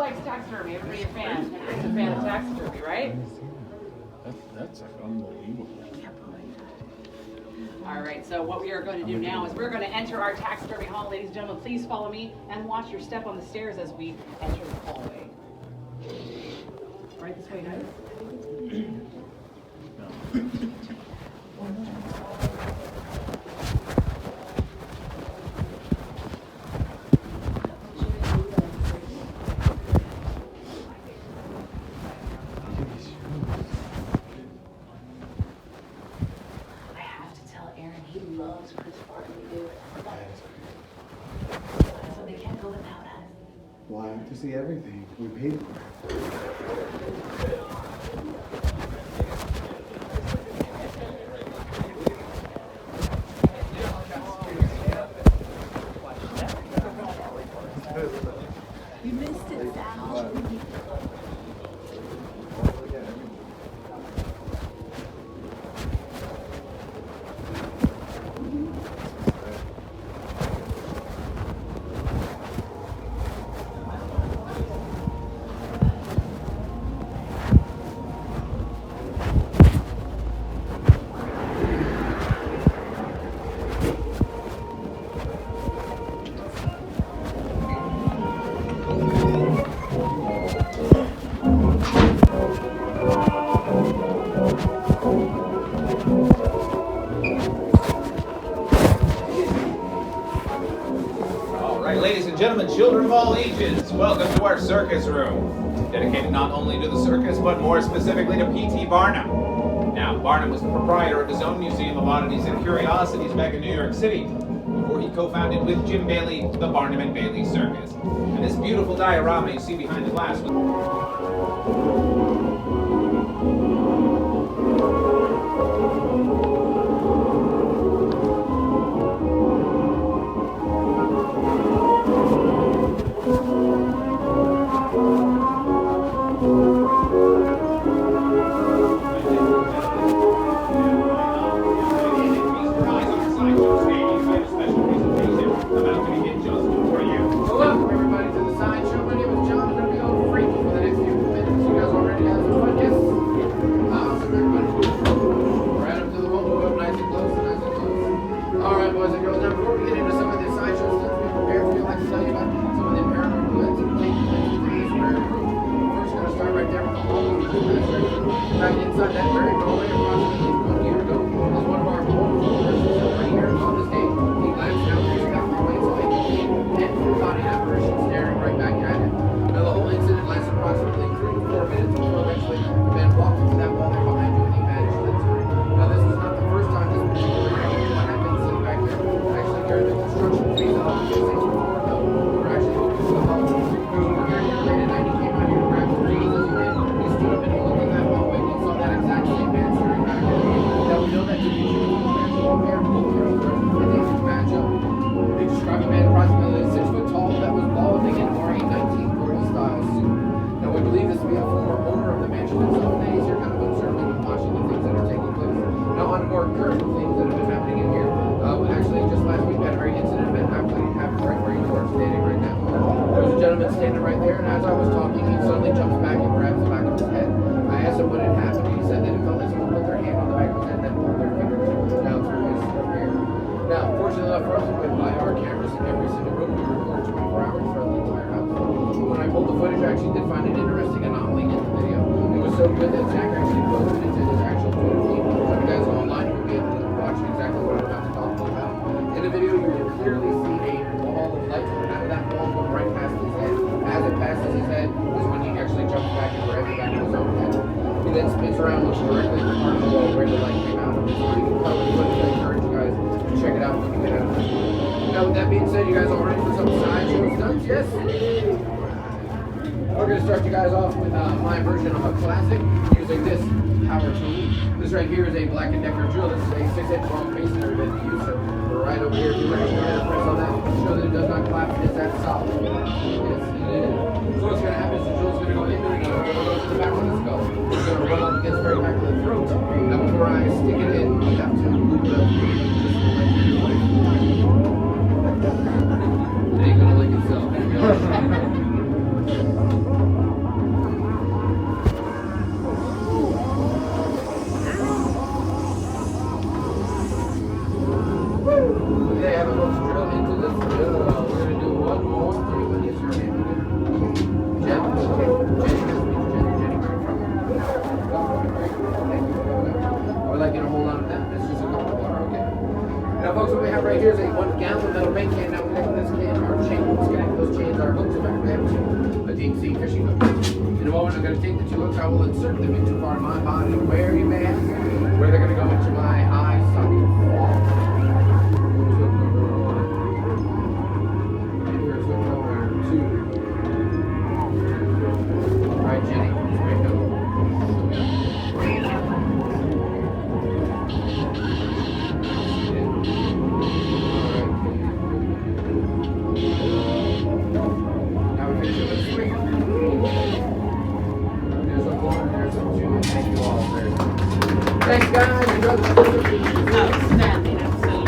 likes taxidermy? Everybody a fan? Everybody's a fan of taxidermy, right? That's like unbelievable. All right, so what we are going to do now is we're going to enter our taxidermy hall. Ladies and gentlemen, please follow me and watch your step on the stairs as we enter the hallway. Right this way, guys. I have to tell Aaron, he loves Chris Farley, dude. So they can't go without us. Why? To see everything. We paid for it. You missed it, Sal. Ladies and gentlemen, children of all ages, welcome to our circus room, dedicated not only to the circus, but more specifically to P.T. Barnum. Now, Barnum was the proprietor of his own Museum of Oddities and Curiosities back in New York City, before he co-founded with Jim Bailey the Barnum and Bailey Circus. And this beautiful diorama you see behind the glass Now, folks, what we have right here is a 1 gallon metal bait can. Now, connecting this can are chains. Connecting those chains are hooks effectively to a deep sea fishing hook. In a moment, I'm going to take the 2 hooks. I will insert them into part of my body. Where, you may ask? Where they're going to go into my eye socket. Here's hook number 1. And here's hook number 2. All right, Jenny, let's wake up. Now we finish it with 3. There's a 1, there's a 2. Thank you all very much. Thanks, guys. Enjoy the Outstanding, absolutely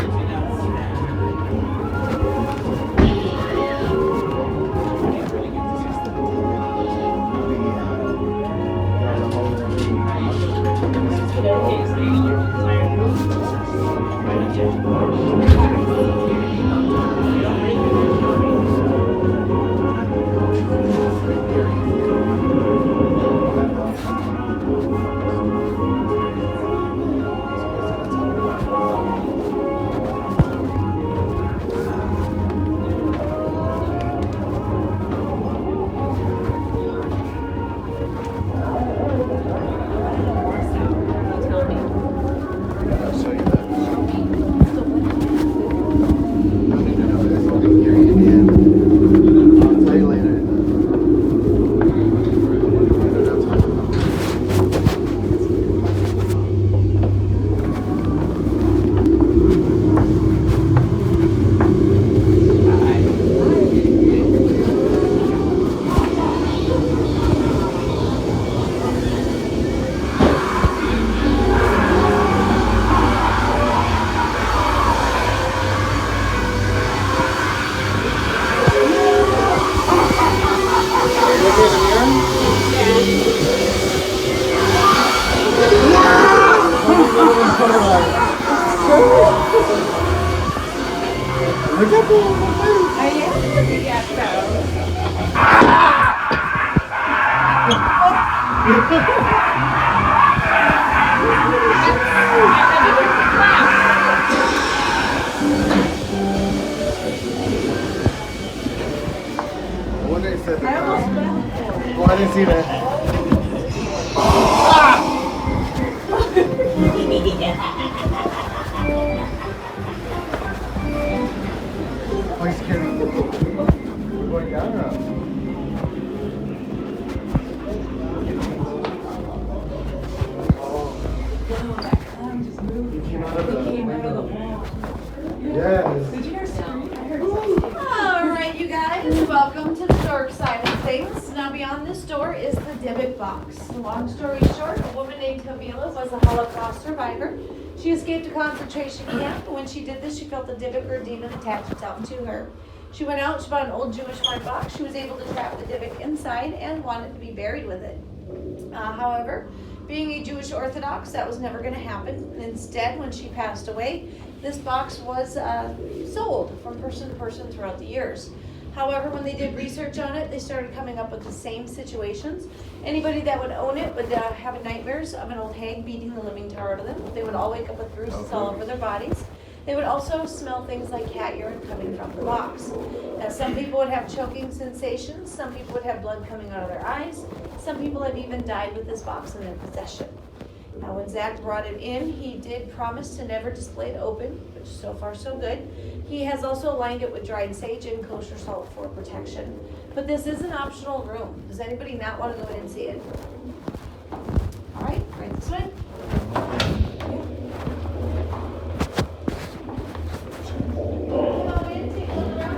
I wonder if said that. Oh, I didn't see that. Oh, he's kidding. We're going down or up? He came out of the window. Yes. Did you hear Siri? I heard All right, you guys, welcome to the dark side of things. Now, beyond this door is the Dybbuk box. Long story short, a woman named Havila was a Holocaust survivor. She escaped a concentration camp, and when she did this, she felt the Dybbuk or demon attach itself to her. She went out, she bought an old Jewish white box. She was able to trap the Dybbuk inside and wanted to be buried with it. However, being a Jewish Orthodox, that was never going to happen. Instead, when she passed away, this box was sold from person to person throughout the years. However, when they did research on it, they started coming up with the same situations. Anybody that would own it would have nightmares of an old hag beating the living tar out of them. They would all wake up with bruises all over their bodies. They would also smell things like cat urine coming from the box. Now, some people would have choking sensations. Some people would have blood coming out of their eyes. Some people have even died with this box in their possession. Now, when Zach brought it in, he did promise to never display it open, which so far so good. He has also lined it with dried sage and kosher salt for protection. But this is an optional room. Does anybody not want to go in and see it? All right, right this way. Come in, take a look around.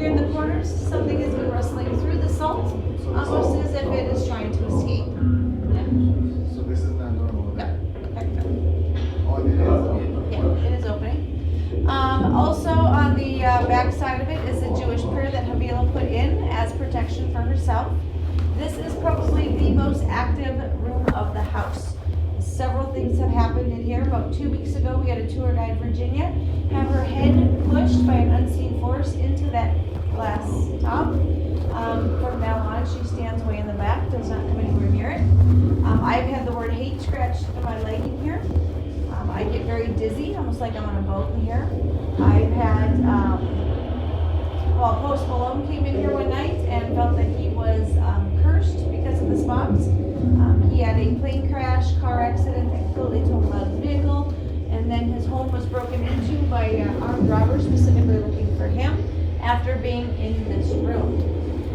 here in the corners, something has been rustling through the salt, almost as if it is trying to escape. So this is not normal. No, heck no. Oh, it is. Yeah, it is opening. Also on the back side of it is a Jewish prayer that Havila put in as protection for herself. This is probably the most active room of the house. Several things have happened in here. About 2 weeks ago, we had a tour guide, Virginia, have her head pushed by an unseen force into that glass top. From now on, she stands way in the back, does not come anywhere near it. I've had the word hate scratched to my leg in here. I get very dizzy, almost like I'm on a boat in here. I've had, Post Malone came in here one night and felt that he was cursed because of this box. He had a plane crash, car accident that completely totaled out his vehicle, and then his home was broken into by armed robbers specifically looking for him after being in this room.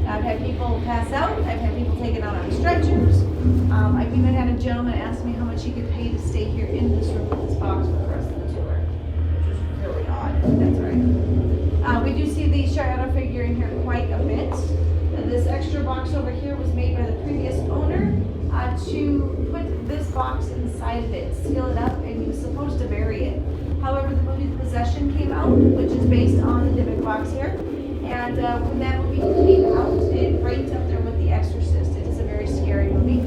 I've had people pass out, I've had people taken out on stretchers. I've even had a gentleman ask me how much he could pay to stay here in this room with this box for the rest of the tour, which is really odd, but that's right. We do see the shadow figure in here quite a bit. This extra box over here was made by the previous owner to put this box inside of it, seal it up, and he was supposed to bury it. However, the movie Possession came out, which is based on the Dybbuk box here. And when that movie came out, it ranked up there with The Exorcist. It is a very scary movie.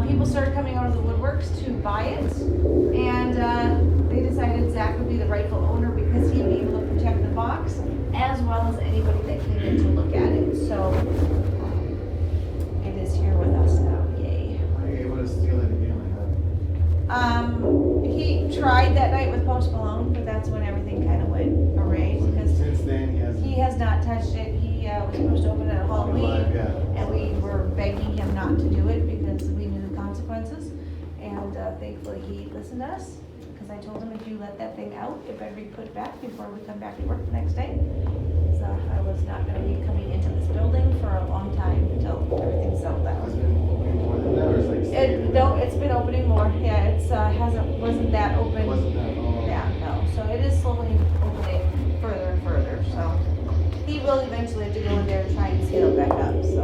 People started coming out of the woodworks to buy it, and they decided Zach would be the rightful owner because he'd be able to protect the box as well as anybody that came in to look at it. So it is here with us now. Yay. Are you able to steal it again like He tried that night with Post Malone, but that's when everything kind of went array that? because Since then, he has not touched it. He was supposed to open it at Halloween, Yeah. and we were begging him not to do it because we knew the consequences. And thankfully, he listened to us because I told him if you let that thing out, it better be put back before we come back to work the next day. So I was not going to be coming into this building for a long time until everything settled Has out. it been opening more than that, or is it like staying? No, it's been opening more. Yeah, it's wasn't that open. Wasn't that long? Yeah, no. So it is slowly opening further and further. So he will eventually have to go in there and try and seal it back up. So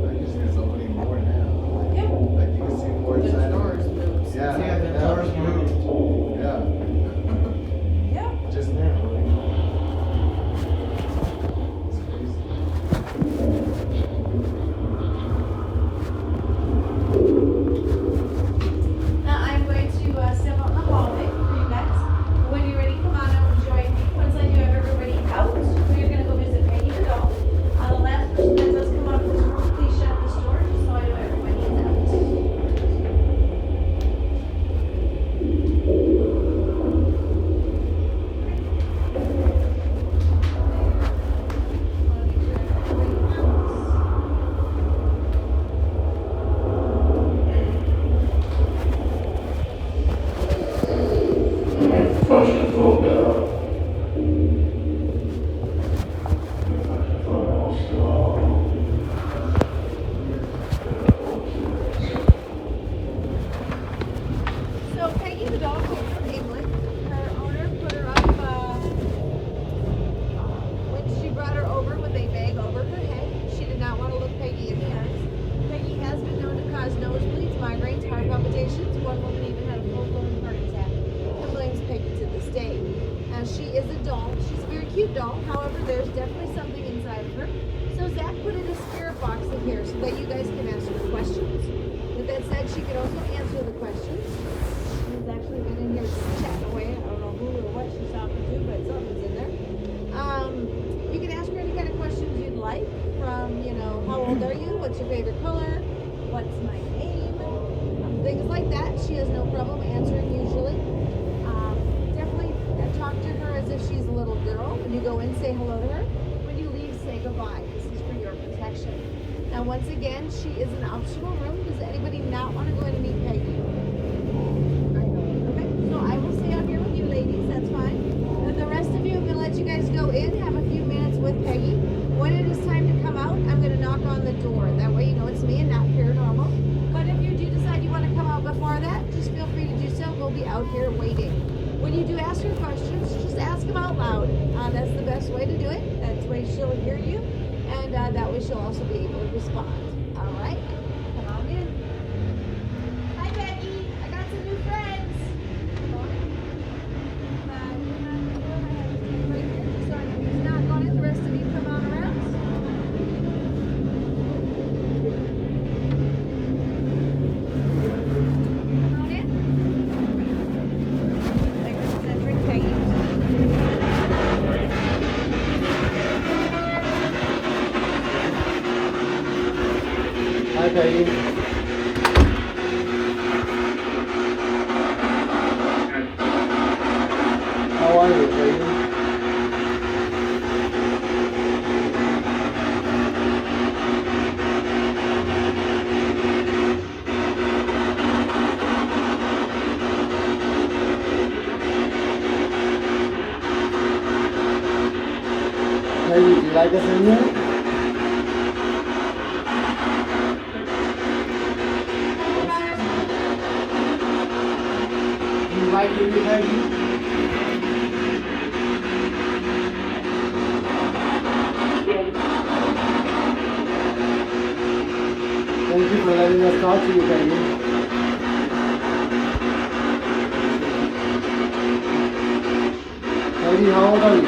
I just think it's opening more now. yeah. Like you can see more The inside of doors it. moved. Yeah, Yeah, the yeah. doors moved. Yeah, Yeah. just now. It's crazy. Now I'm going to step out in the hallway for you guys. When you're ready, come on out and join me. Once I do have everybody out, we're going to go visit Peggy the doll. The last person that does come out of this room, please shut this door just so I know everybody is out. So Peggy the dog came from England. Her owner put her up when she brought her over with a bag over her head. She did not want to look Peggy in the eyes. Peggy has been known to cause nosebleeds, migraines, heart palpitations. One woman even had a full-blown heart attack and blames Peggy to this day. Now she is a doll. She's a very cute doll. However, there's definitely something inside of her. So Zach put in a spirit box in here so that you guys can ask her questions. With that said, she can also answer the questions. She's actually been in here chatting away. I don't know who or what she's talking to, but something's in there. You can ask her any kind of questions you'd like from, how old are you? What's your favorite color? What's my name? Things like that. She has no problem answering usually. Definitely talk to her as if she's a little girl. When you go in, say hello to her. When you leave, say goodbye. This is for your protection. Now, once again, she is an optional room. Does anybody not want to go in and meet Peggy? Okay, so I will stay out here with you ladies, that's fine. And the rest of you, I'm going to let you guys go in, have a few minutes with Peggy. When it is time to come out, I'm going to knock on the door. That way you know it's me and not paranormal. But if you do decide you want to come out before that, just feel free to do so. We'll be out here waiting. When you do ask her questions, just ask them out loud. That's the best way to do it. That's the way she'll and that way she'll also be able to respond. All right, come on in. Hi, Becky. I got some new friends. Come on in. Right here. Just on you. He's not going in. The rest of you come on around. Come on in. Like this is a drink Peggy. Hi, Peggy. How are you, Peggy? Peggy, do you like us in here? Do you like it, Peggy? Thank you for letting us talk to you, Peggy. Peggy, how old are you?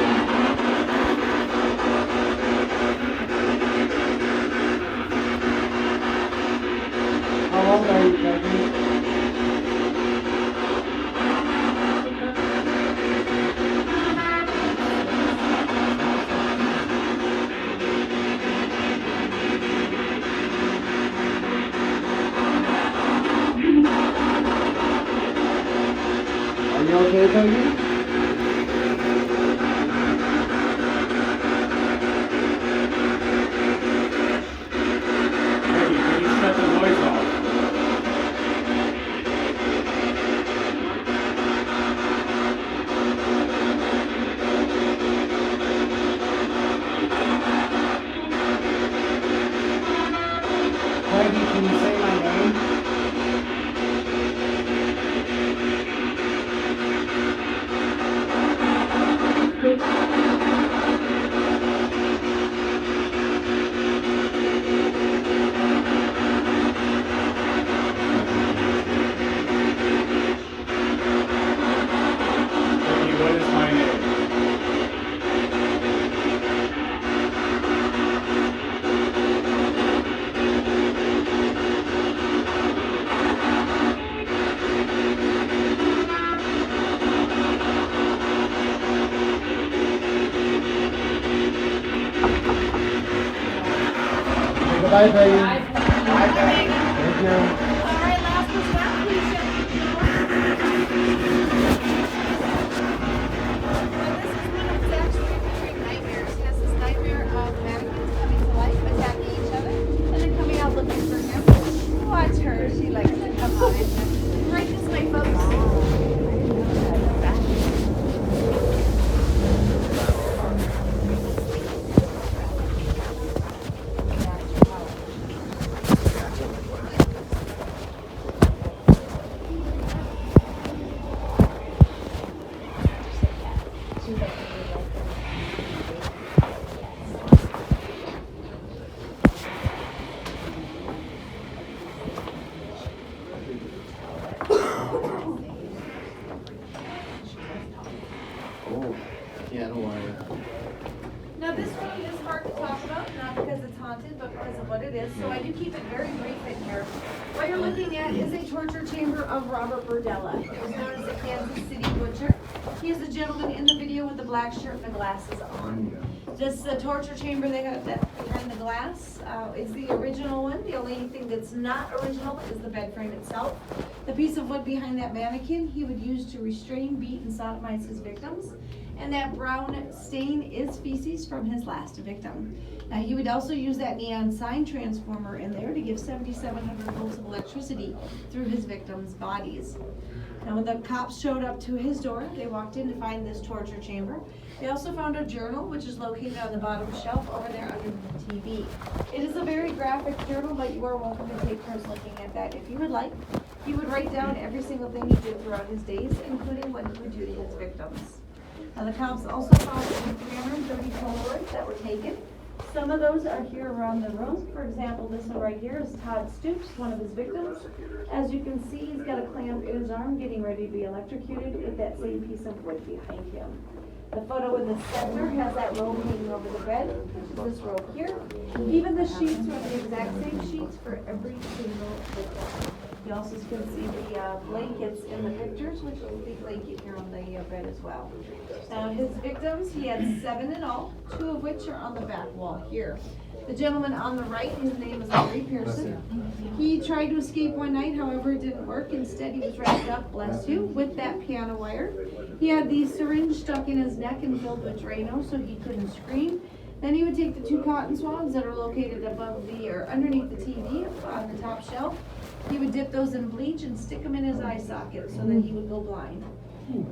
How old are you, Peggy? Are you okay, Peggy? Peggy, can you shut the noise off? Peggy, can you say my name? Peggy, what is my name? Goodbye, Peggy. Bye, Peggy. Thank you. All right, last person out, please. Well, this is one of Zach's recurring nightmares. He has this nightmare of mannequins coming to life, attacking each other, and then coming out looking for him. Watch her. She likes to come on in. Right this way, folks. Oh, yeah, don't worry. Now this one is hard to talk about, not because it's haunted, but because of what it is, so I do keep it very brief in here. What you're looking at is a torture chamber of Robert Burdella. He was known as the Kansas City Butcher. He is the gentleman in the video with the black shirt and the glasses on. This is the torture chamber they got that behind the glass. It's the original one. The only thing that's not original is the bed frame itself. The piece of wood behind that mannequin he would use to restrain, beat, and sodomize his victims. And that brown stain is feces from his last victim. Now he would also use that neon sign transformer in there to give 7,700 volts of electricity through his victims' bodies. Now when the cops showed up to his door, they walked in to find this torture chamber. They also found a journal, which is located on the bottom shelf over there under the TV. It is a very graphic journal, but you are welcome to take turns looking at that if you would like. He would write down every single thing he did throughout his days, including what he would do to his victims. Now the cops also found 330 Polaroids that were taken. Some of those are here around the room. For example, this one right here is Todd Stoops, one of his victims. As you can see, he's got a clamp in his arm getting ready to be electrocuted with that same piece of wood behind him. The photo in the center has that robe hanging over the bed, which is this robe here. Even the sheets are the exact same sheets for every single victim. You also can see the blankets in the pictures, which is the blanket here on the bed as well. Now his victims, he had 7 in all, 2 of which are on the back wall here. The gentleman on the right, his name is Larry Pearson. He tried to escape one night, however, it didn't work. Instead, he was wrapped up, bless you, with that piano wire. He had the syringe stuck in his neck and filled with Drano so he couldn't scream. Then he would take the 2 cotton swabs that are located above or underneath the TV on the top shelf. He would dip those in bleach and stick them in his eye socket so that he would go blind.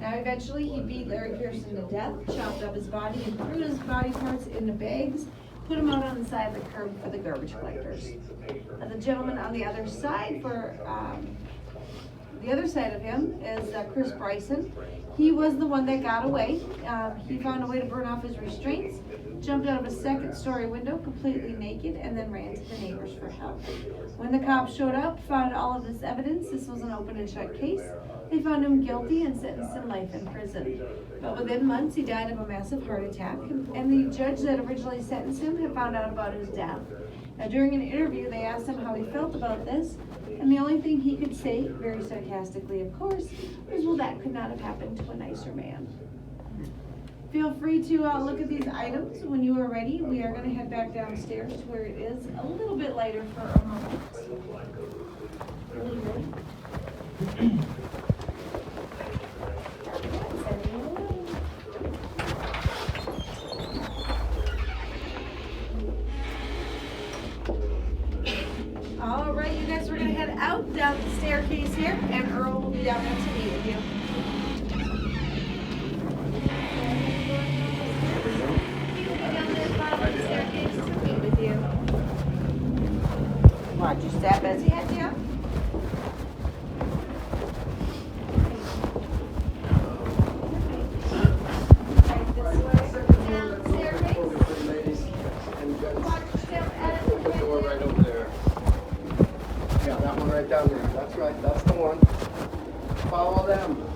Now eventually he beat Larry Pearson to death, chopped up his body and threw his body parts into bags, put them out on the side of the curb for the garbage collectors. Now the gentleman on the other side the other side of him is Chris Bryson. He was the one that got away. He found a way to burn off his restraints, jumped out of a 2nd-story window completely naked, and then ran to the neighbors for help. When the cops showed up, found all of this evidence, this was an open and shut case, they found him guilty and sentenced him life in prison. But within months, he died of a massive heart attack, and the judge that originally sentenced him had found out about his death. Now, during an interview, they asked him how he felt about this, and the only thing he could say, very sarcastically of course, was, well, that could not have happened to a nicer man. Feel free to look at these items. When you are ready, we are going to head back downstairs to where it is a little bit lighter for a moment. All right, you guys, we're going to head out down the staircase here, and Earl will be down there to meet with you. Watch your step as he heads down. Right this way, down the staircase. Watch your step as he heads Door right over there. Yeah, that one right down there. That's right, that's the one. Follow them.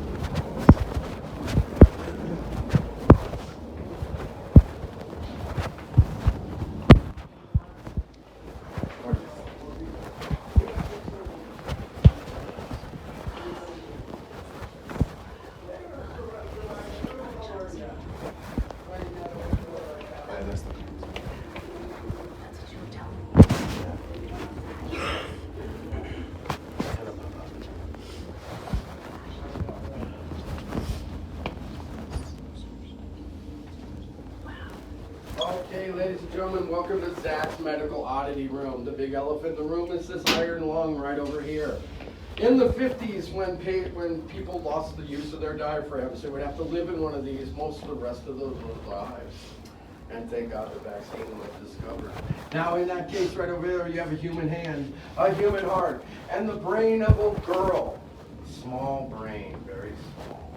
Okay, ladies and gentlemen, welcome to Zach's Medical Oddity Room. The big elephant in the room is this iron lung right over here. In the 50s, when people lost the use of their diaphragms, they would have to live in one of these most of the rest of their lives. And thank God the vaccine was discovered. Now, in that case right over there, you have a human hand, a human heart, and the brain of a girl. Small brain, very small.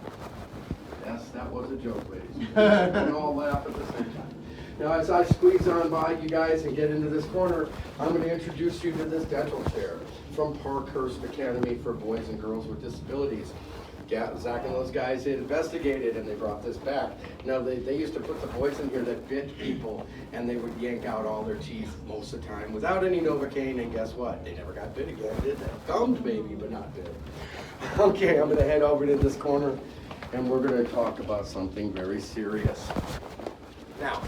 Yes, that was a joke, ladies. We all laugh at the same time. Now, as I squeeze on by you guys and get into this corner, I'm going to introduce you to this dental chair from Parkhurst Academy for Boys and Girls with Disabilities. Zach and those guys investigated and they brought this back. Now, they used to put the boys in here that bit people and they would yank out all their teeth most of the time without any Novocaine, and guess what? They never got bit again, did they? Gummed maybe, but not bit. Okay, I'm going to head over to this corner and we're going to talk about something very serious. Now,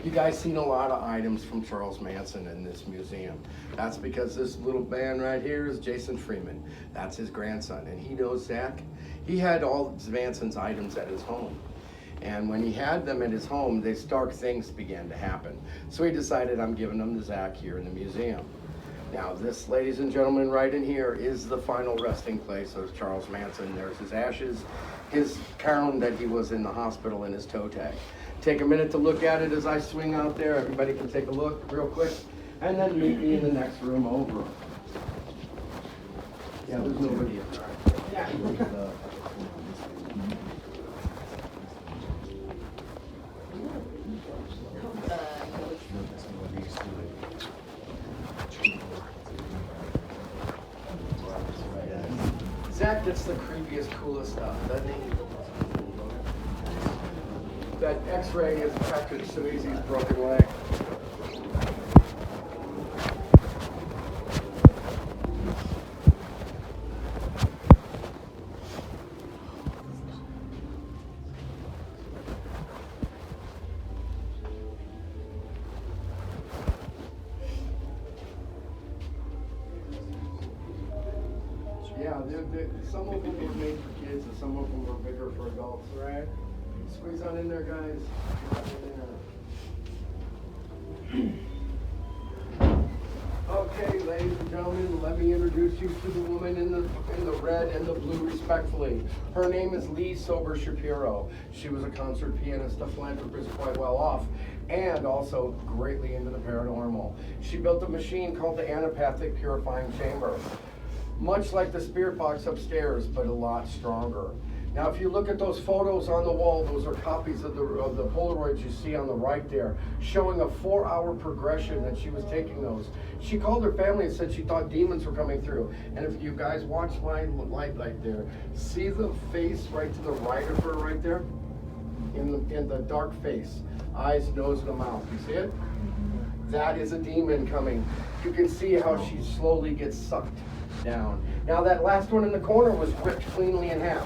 you guys seen a lot of items from Charles Manson in this museum. That's because this little band right here is Jason Freeman. That's his grandson, and he knows Zach. He had all Manson's items at his home. And when he had them at his home, these dark things began to happen. So he decided, I'm giving them to Zach here in the museum. Now this, ladies and gentlemen, right in here is the final resting place of Charles Manson. There's his ashes, his crown that he was in the hospital, and his toe tag. Take a minute to look at it as I swing out there. Everybody can take a look real quick, and then meet me in the next room over. Yeah, there's nobody in there. Yeah. Zach gets the creepiest, coolest stuff, doesn't he? That X-ray is affected Suizi's broken leg. Yeah, some of them were made for kids and some of them were bigger for adults, right? Squeeze on in there, guys. Okay, ladies and gentlemen, let me introduce you to the woman in the red and the blue, respectfully. Her name is Lee Sober Shapiro. She was a concert pianist, a philanthropist, quite well off, and also greatly into the paranormal. She built a machine called the Anapathic Purifying Chamber, much like the spirit box upstairs, but a lot stronger. Now, if you look at those photos on the wall, those are copies of the Polaroids you see on the right there, showing a 4-hour progression that she was taking those. She called her family and said she thought demons were coming through. And if you guys watch my light right there, see the face right to the right of her right there? In the dark face, eyes, nose, and a mouth. You see it? That is a demon coming. You can see how she slowly gets sucked down. Now, that last one in the corner was ripped cleanly in half.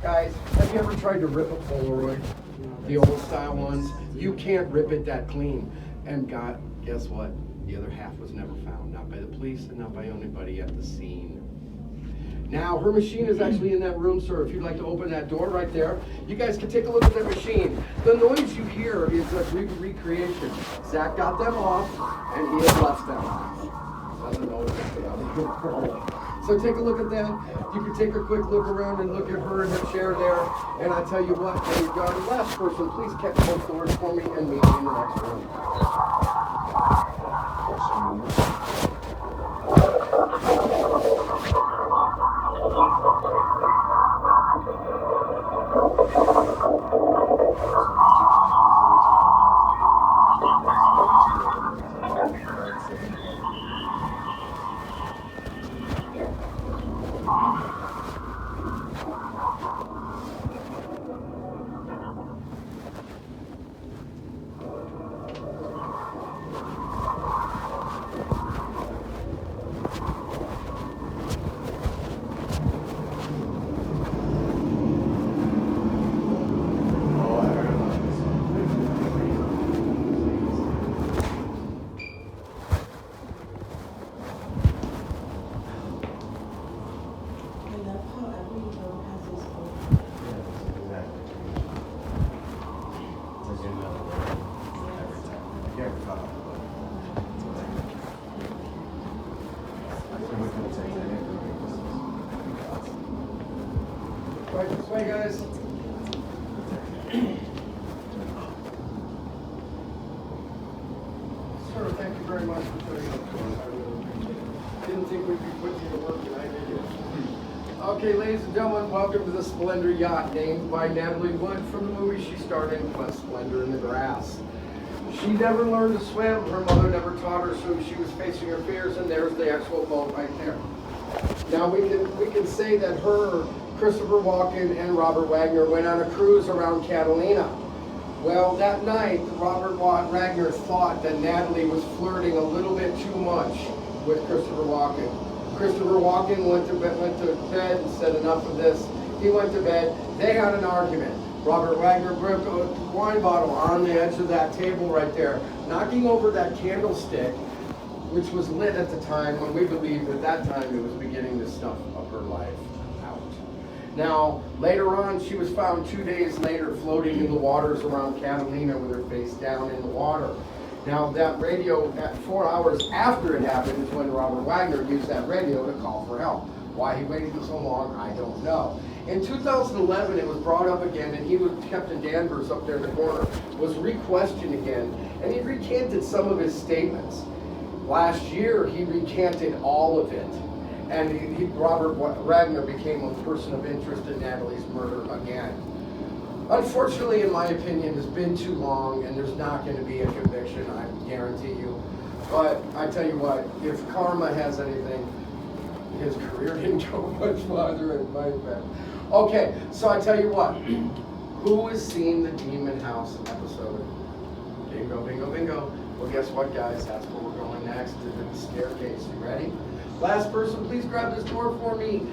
Guys, have you ever tried to rip a Polaroid? The old style ones? You can't rip it that clean. And God, guess what? The other half was never found. Not by the police and not by anybody at the scene. Now, her machine is actually in that room, sir. If you'd like to open that door right there, you guys can take a look at that machine. The noise you hear is a recreation. Zach got them off, and he has left them off. Doesn't know what So take a look at that. You can take a quick look around and look at her in her chair there. And I tell you what, when you've got the last person, please catch both doors for me and meet me in the next room. Right this way, guys. Sir, thank you very much for putting up for us. I really appreciate it. Didn't think we'd be putting you to work, and I did it. Okay, ladies and gentlemen, welcome to the Splendor Yacht, named by Natalie Wood from the movie she starred in, Splendor in the Grass. She never learned to swim. Her mother never taught her, so she was facing her fears, and there's the actual boat right there. Now we can say that her, Christopher Walken, and Robert Wagner went on a cruise around Catalina. Well, that night, Robert Wagner thought that Natalie was flirting a little bit too much with Christopher Walken. Christopher Walken went to bed and said, enough of this. He went to bed. They had an argument. Robert Wagner broke a wine bottle on the edge of that table right there, knocking over that candlestick, which was lit at the time, when we believed at that time it was beginning the stuff of her life out. Now, later on, she was found 2 days later floating in the waters around Catalina with her face down in the water. Now, that radio, at 4 hours after it happened, is when Robert Wagner used that radio to call for help. Why he waited so long, I don't know. In 2011, it was brought up again, and he was Captain Danvers up there in the corner, was re-questioned again, and he recanted some of his statements. Last year, he recanted all of it, and Robert Wagner became a person of interest in Natalie's murder again. Unfortunately, in my opinion, it's been too long, and there's not going to be a conviction, I guarantee you. But I tell you what, if karma has anything, his career didn't go much farther in my family. Okay, so I tell you what. Who has seen the Demon House episode? Bingo, bingo, bingo. Well, guess what, guys? That's where we're going next, to the staircase. You ready? Last person, please grab this door for me.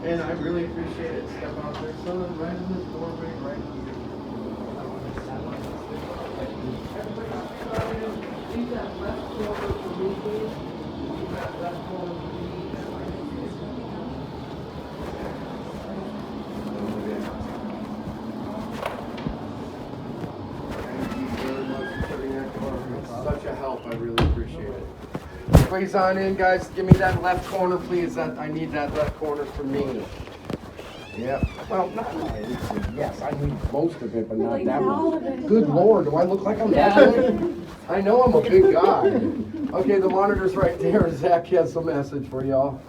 And I really appreciate it. Step out there, son, right in this doorway, right here. Leave that left corner for me, please. Leave that left corner for me. Such a help, I really appreciate it. Squeeze on in, guys. Give me that left corner, please. I need that left corner for me. Yeah. Well, not mine. Yes, I need most of it, but not that much. Good Lord, do I look like I'm that big? I know I'm a big guy. Okay, the monitor's right there. Zach has a message for y'all.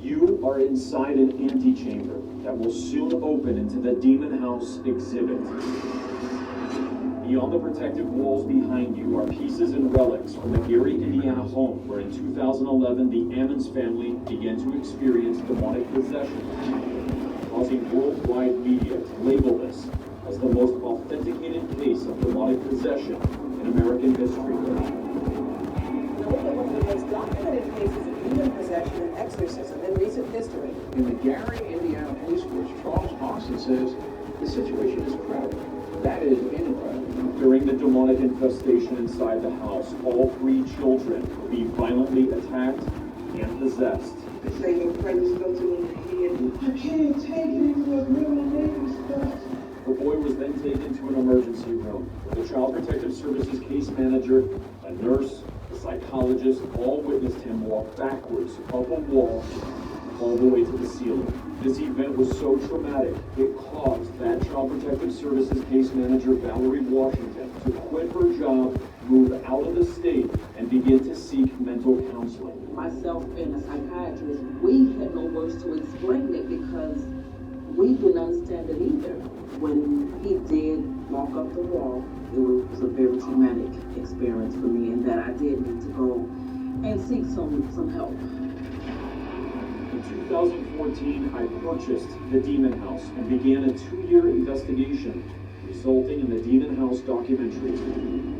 You are inside an antechamber that will soon open into the Demon House exhibit. Beyond the protective walls behind you are pieces and relics from the Gary, Indiana home where in 2011 the Ammons family began to experience demonic possession, causing worldwide media to label this as the most authenticated case of demonic possession in American history. One of the most documented cases of demon possession and exorcism in recent history. In the Gary, Indiana police force, Charles Austin says the situation is credible. That is incredible. During the demonic infestation inside the house, all 3 children will be violently attacked and possessed. The same friends go to me and I can't take it, was really making stuff. The boy was then taken to an emergency room where the Child Protective Services case manager, a nurse, a psychologist all witnessed him walk backwards up a wall all the way to the ceiling. This event was so traumatic, it caused that Child Protective Services case manager, Valerie Washington, to quit her job, move out of the state, and begin to seek mental counseling. Myself and a psychiatrist, we had no words to explain it because we didn't understand it either. When he did walk up the wall, it was a very traumatic experience for me, and that I did need to go and seek some help. In 2014, I purchased the Demon House and began a 2-year investigation, resulting in the Demon House documentary.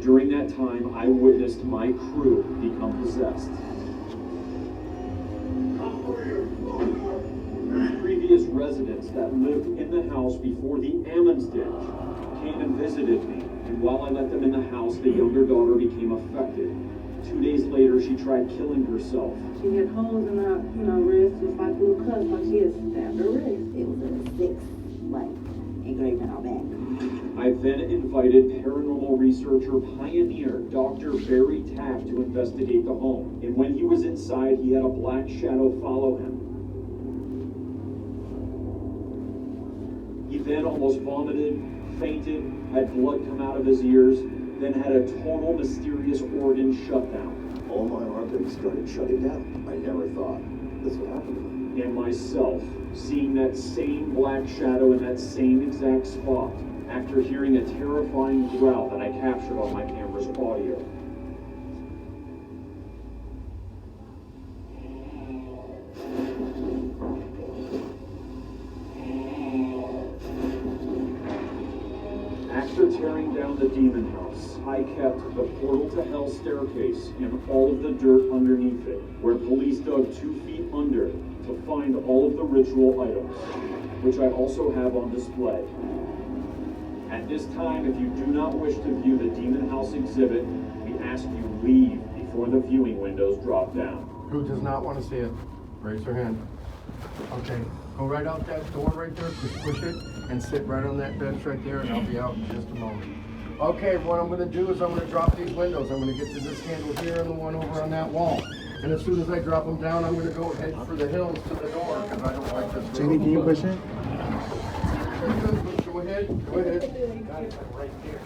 During that time, I witnessed my crew become possessed. Previous residents that lived in the house before the Ammons did came and visited me, and while I let them in the house, the younger daughter became affected. 2 days later, she tried killing herself. She had holes in her, wrist, just like little cuts, like she had stabbed her wrist. It was a 6, like, engraved on our back. I then invited paranormal researcher pioneer Dr. Barry Tack to investigate the home. And when he was inside, he had a black shadow follow him. He then almost vomited, fainted, had blood come out of his ears, then had a total mysterious organ shutdown. All my arteries started shutting down. I never thought this would happen to me. And myself, seeing that same black shadow in that same exact spot, after hearing a terrifying growl that I captured on my camera's audio. After tearing down the Demon House, I kept the portal to hell staircase and all of the dirt underneath it, where police dug 2 feet under to find all of the ritual items, which I also have on display. At this time, if you do not wish to view the Demon House exhibit, we ask you leave before the viewing windows drop down. Who does not want to see it? Raise your hand. Okay, go right out that door right there, just push it, and sit right on that bench right there, and I'll be out in just a moment. Okay, what I'm going to do is I'm going to drop these windows. I'm going to get to this handle here and the one over on that wall. And as soon as I drop them down, I'm going to go head for the hills to the door, because I don't like this. Jenny, can you push it? Go ahead, go ahead. Got it right there.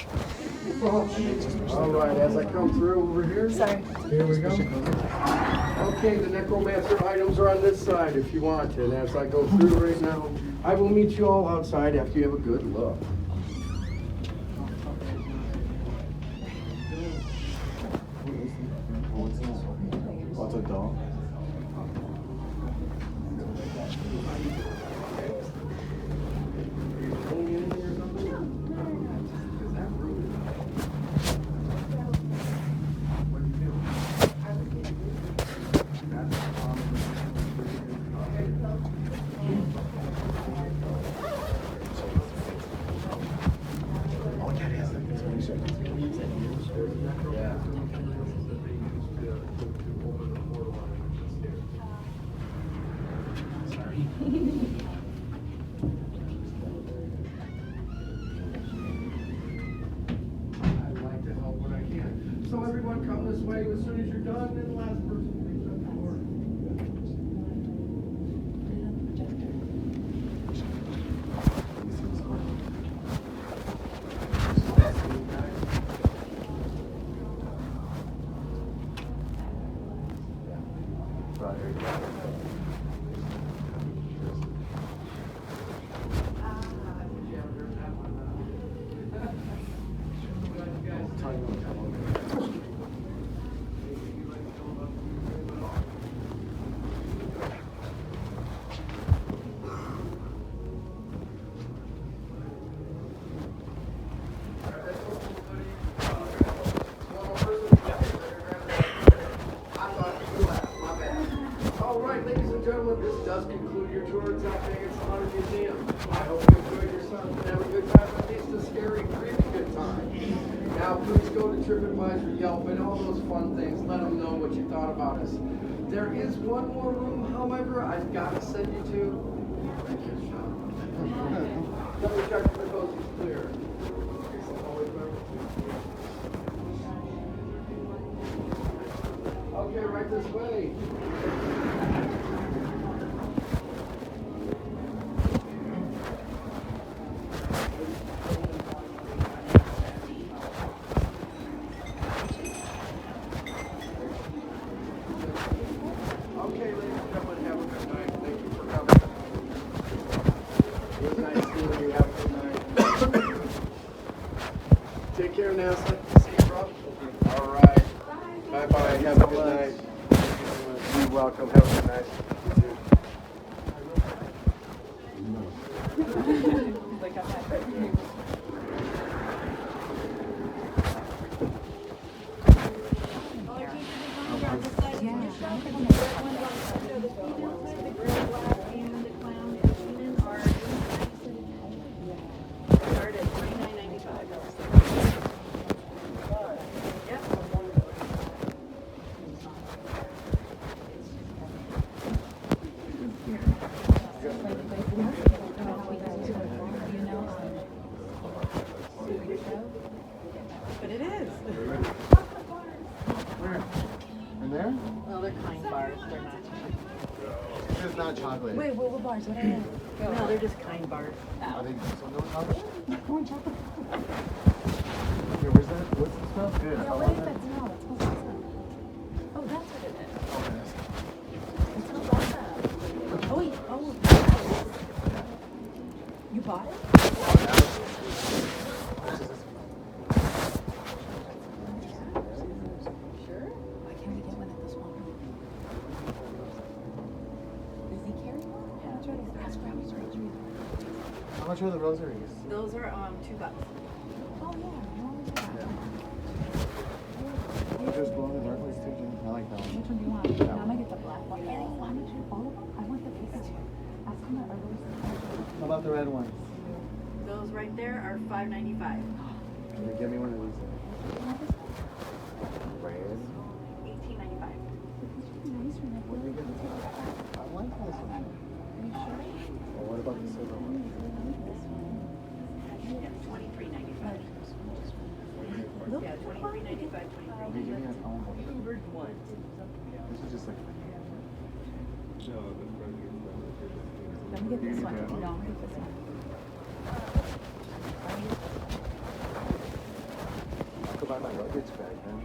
All right, as I come through over here. Sorry. Here we go. Okay, the necromancer items are on this side if you want. And as I go through right now, I will meet you all outside after you have a good look. What's a dog? come this way as soon as you're done, and the last person please shut the door. All right, ladies and gentlemen, this does conclude your tour of Jack Vegas Haunted Museum. I hope you enjoyed yourself and have a good time, at least a scary, creepy good time. Now, please go to TripAdvisor, Yelp, and all those fun things. Let them know what you thought about us. There is one more room, however, I've got to send you to. Let me check if the coast is clear. Okay, right this way. Okay, ladies and gentlemen, have a good night. Thank you for coming. It was nice seeing you. Have a good night. Take care, NASA. See you, bro. All right. Bye-bye. Have a good night. You're welcome. Have a good night. But it is. Where? In there? Well, they're kind bars. They're not. It's not chocolate. Wait, what bars? What are they? No, they're just kind bars. Are they so no chocolate? No chocolate. Okay, where's that? What's the smell? Good. Yeah, what is that smell? It smells like that. Oh, that's what it is. It smells like that. Oh, wait. Oh. You bought it? Sure? Why can't we get one at this one? Does he carry one? Yeah. Let's try to ask for his rosary. How much are the rosaries? Those are $2. Oh, yeah. There's glow in the dark ones too, Jim. I like that one. Which one do you want? I'm gonna get the black one. How much are all of them? I want the Pikachu. Ask him are those. How about the red ones? Those right there are $5.95. Can you give me one of these? Red. $18.95. What do you get? I like this one. Are you sure? Well, what about the silver one? Yeah, $23.95. Look. Yeah, $23.95. Will you give me a phone? Ubered one. This is just like. Let me get this one. No, I'm gonna get this one. I could buy my luggage bag, man.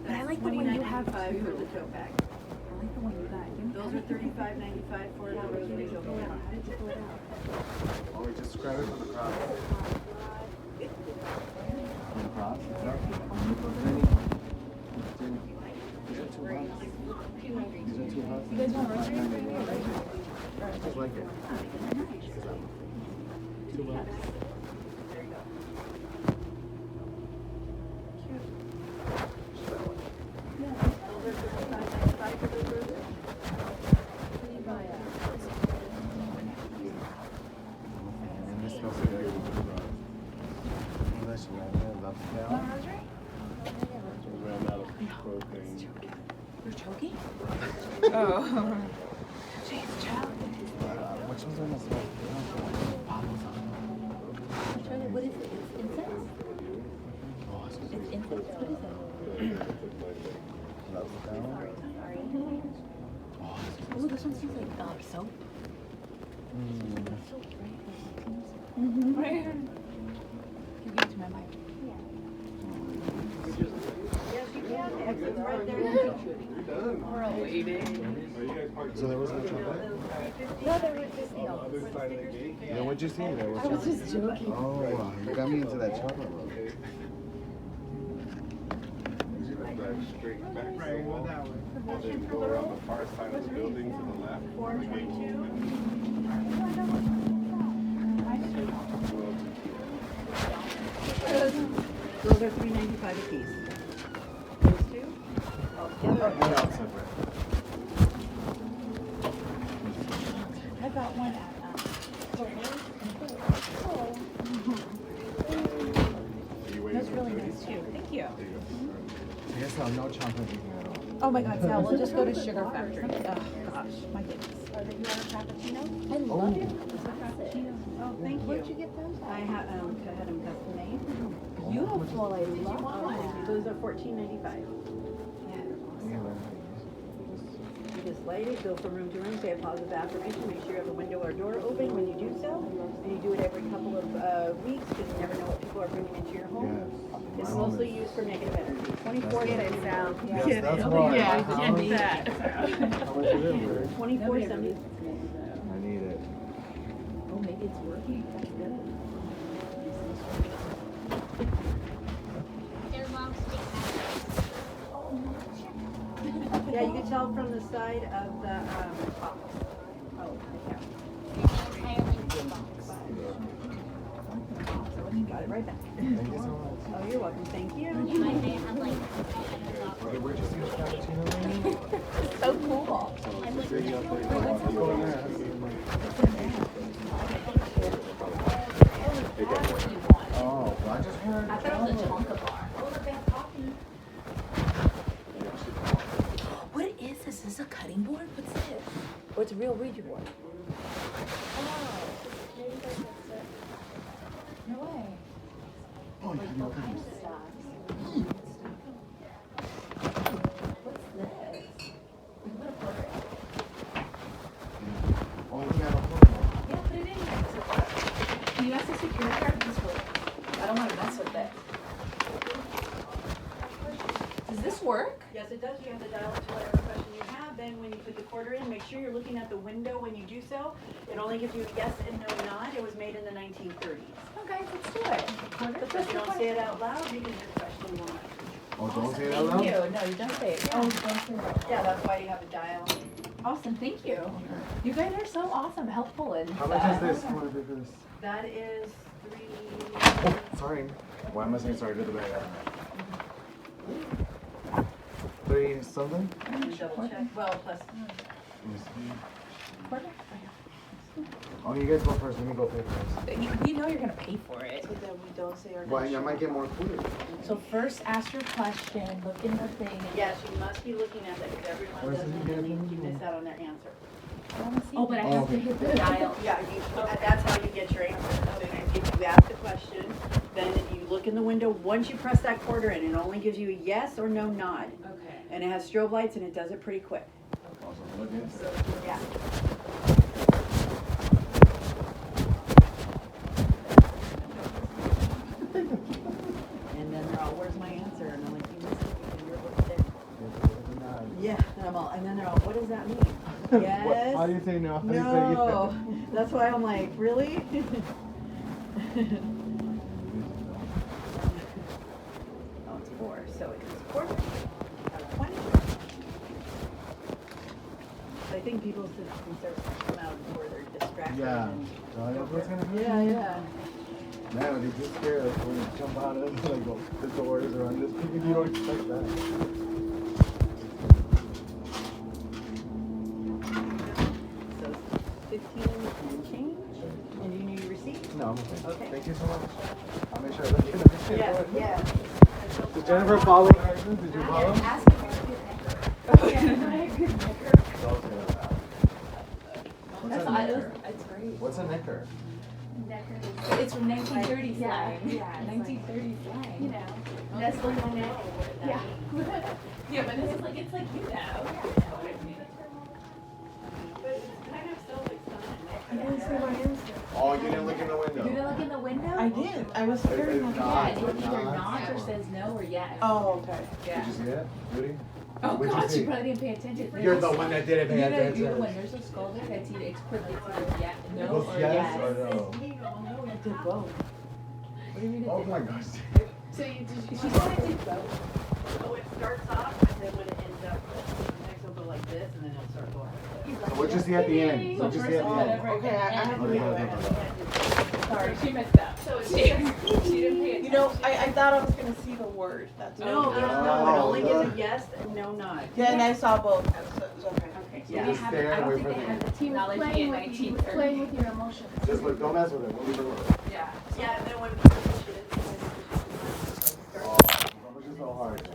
But I like the one you have $29.95 for too. the tote bag. I like the one you got. Those are $35.95 for the rosary tote bag. How did you pull it out? Oh, we just grab it from the cross. From the cross? These are too hot. These are too hot. You guys want rosary? I just like it. $2. There you go. Those are $35.95 for the rosary. And this smells so good. Unless you love the Want a rosary? ran out of propane. You're choking? Oh. Jeez, child. Which ones are in the smoke? What is it? It's incense? It's incense? What is it? this one smells like soap. Soap, right? Right. You give it to my mic. Yes, you can. Exit's right there. We're all waiting. So there wasn't a chocolate? No, there was just the Other side of the gate? Yeah, what'd you see there? I was just joking. Oh, you got me into that chocolate roll. Straight back right that way. And then go around the far side of the building to the left. 422. Those are $3.95 a piece. Those two? Altogether? I got one at That's really nice too. Thank you. I guess I'll no chocolate drinking at all. Oh my God, Sal, we'll just go to Sugar Factory. Oh gosh, my goodness. You want a frappuccino? I love it. Oh, thank you. Where'd you get those? I had them custom made. Beautiful. I love that. Those are $14.95. You just light it, go from room to room, say a positive affirmation, make sure you have a window or door open when you do so. And you do it every couple of weeks because you never know what people are bringing into your home. It's mostly used for negative energy. 24/7 sound. Yes, that's why. Yeah, I get that. How much is it? 24/7. I need it. Oh, maybe it's working. That's good. Yeah, you can tell from the side of the box. Oh, yeah. Got it right back. Thank you so much. Oh, you're welcome. Thank you. Where'd you see the cappuccino? So cool. Oh, I just heard. I thought it was a Tonka bar. Oh, look, they have coffee. What is this? Is this a cutting board? What's this? Oh, it's a real Ouija board. No way. Oh, you can open this. What's this? We put a quarter in. Oh, we got a whole. Yeah, put it in here. Can you ask the security guard this work? I don't want to mess with it. Does this work? Yes, it does. You have to dial it to whatever question you have. Then when you put the quarter in, make sure you're looking at the window when you do so. It only gives you a yes and no nod. It was made in the 1930s. Okay, let's do it. But if you don't say it out loud, you can just question one. Oh, don't say that Thank loud? you. No, you don't say it. Oh, don't say that. Yeah, that's why you have a dial. Awesome, thank you. You guys are so awesome, helpful, and How much is this? How much is this? That is $3. Oh, sorry. Why am I saying sorry to the bag? 3 something? Double check. Well, plus. Oh, you guys go first. Let me go pay first. You know you're gonna pay for it. So that we don't say our. Well, I might get more food. So first, ask your question, look in the thing. Yes, you must be looking at that because everyone Where's doesn't, the and you miss out on their answer. Oh, but I have to hit the dial. Yeah, that's how you get your answer. So if you ask the question, then you look in the window. Once you press that quarter in, it only gives you a yes or no nod. Okay. And it has strobe lights and it does it pretty quick. Awesome. Look into it. Yeah. And then they're all, where's my answer? And I'm like, you missed it because you're over there. Yeah, and I'm all, and then they're all, what does that mean? Yes. What? How do you say no? How do you say No. That's why I'm like, really? Oh, it's 4, so it's quarter out of 20. I think people's systems start to come out before they're distracted. Yeah. and- So I know what's gonna happen. Yeah, yeah. Man, when you get scared, like when you jump out of it, like the doors are on this, you don't expect that. So 15 and change. And you need your receipt? No, I'm okay. Okay. Thank you so much. I'll make sure I let you know. Yeah, yeah. Did Jennifer follow directions? Did you follow? Ask if you're a good maker. What's a knicker? It's great. What's a knicker? It's from 1930s Yeah, slang. yeah, 1930s slang. You know, that's the one that. Yeah. Yeah, but it's like you know. I didn't see my answer. Oh, you didn't look in the window. You didn't look in the window? I did. I was staring at Yeah, it. it either nods or says no or yes. Oh, okay. Yeah. Did you see that? Really? Oh What'd you God, see? you probably didn't pay attention. You're the one that didn't pay You attention. know when there's a skull there, that's either it's either yeah, no Goes or yes yes. or no? I did both. What do you mean? Oh my gosh. So you she said I did both. Oh, it starts off, and then when it ends up, the next will go like this, and then it'll start going. So what'd you see at the end? So What'd you first see at the it's end? whatever. Okay, I have to read Okay. Sorry, she messed up. So she didn't pay attention. You know, I thought I was gonna see the word. That's No, there's no, it only gives a yes and no nod. Yeah, and I saw both. So it's okay. Okay, So yeah. they Just have, stare I don't away think they from have the- the technology in Playing with your emotions. Just look, don't mess with it. We'll leave it alone. Yeah. Yeah, and then when Oh, which is so hard.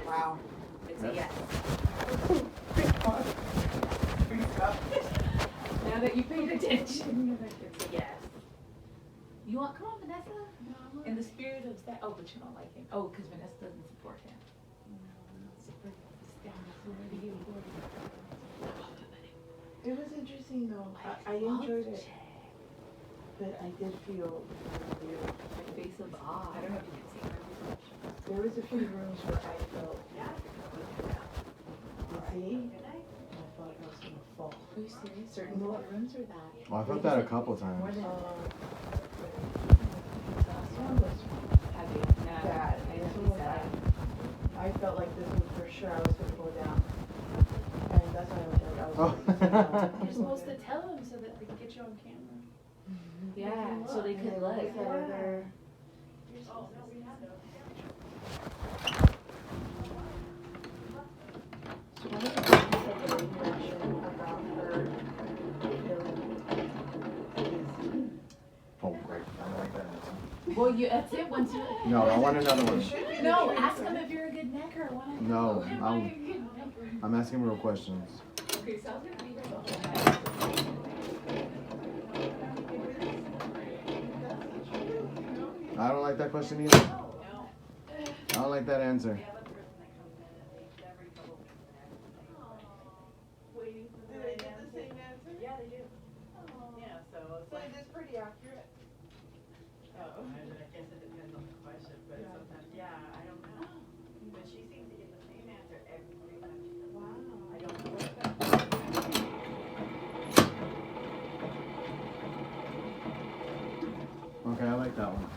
Wow. It's a yes. Now Now that you paid attention, it's a yes. You want, come on, Vanessa? In the spirit of that, oh, but you don't like him. Oh, because Vanessa doesn't support him. It was interesting though. I enjoyed it. But I did feel weird. Like face of awe. I don't know if you can see her. There was a few rooms where I felt dizzy. I thought I was gonna fall. Are you serious? Certain rooms or that? Well, I felt that a couple times. This one was Heavy. bad. This one was bad. I felt like this was for sure I was gonna go down. And that's why I was like, I was gonna You're supposed to tell them so that they can get you on camera. Yeah, so they could look. So one of the things that they mentioned about her feeling Oh, great. I don't like that. Well, that's it. Once you. No, I want another one. No, ask them if you're a good necker. No, I'm asking real questions. Okay, so I was gonna be here the whole night. I don't like that question either. I don't like that answer. Do they get the same answer? Yeah, they do. Yeah, so it's like. it's pretty accurate. Oh. I guess it depends on the question, but sometimes, yeah, I don't know. But she seems to get the same answer every time. Wow. I don't know what that. Okay, I like that one.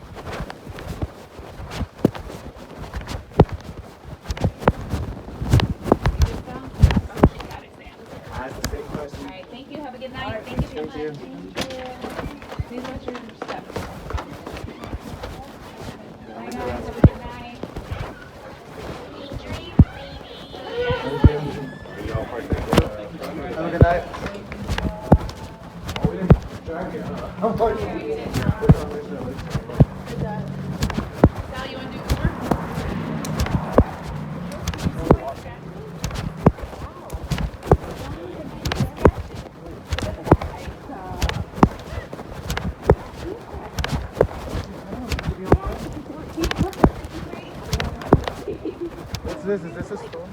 I asked the same question. All right, thank you. Have a good night. Thank you so much. Thank you. Please watch your step. Bye, Thank guys. you. Have a good night. Are y'all participating? Have a good night. Oh, we didn't drag it, huh? I'm like, Sal, you want to do more? What's this? Is this a store?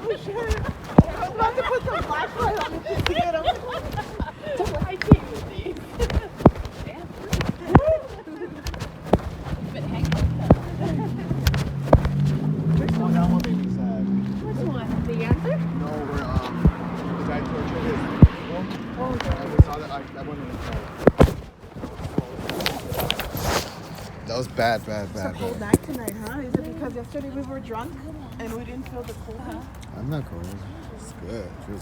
Oh shit! I was about to put the flashlight on it to see it. I can't with these. Oh, that one made me sad. Which one? The answer? No, where the guy tortured his people. Oh, And we saw that one in the car. That was bad. It's a cold night tonight, huh? Is it because yesterday we were drunk and we didn't feel the cold? I'm not cold. It's good. It feels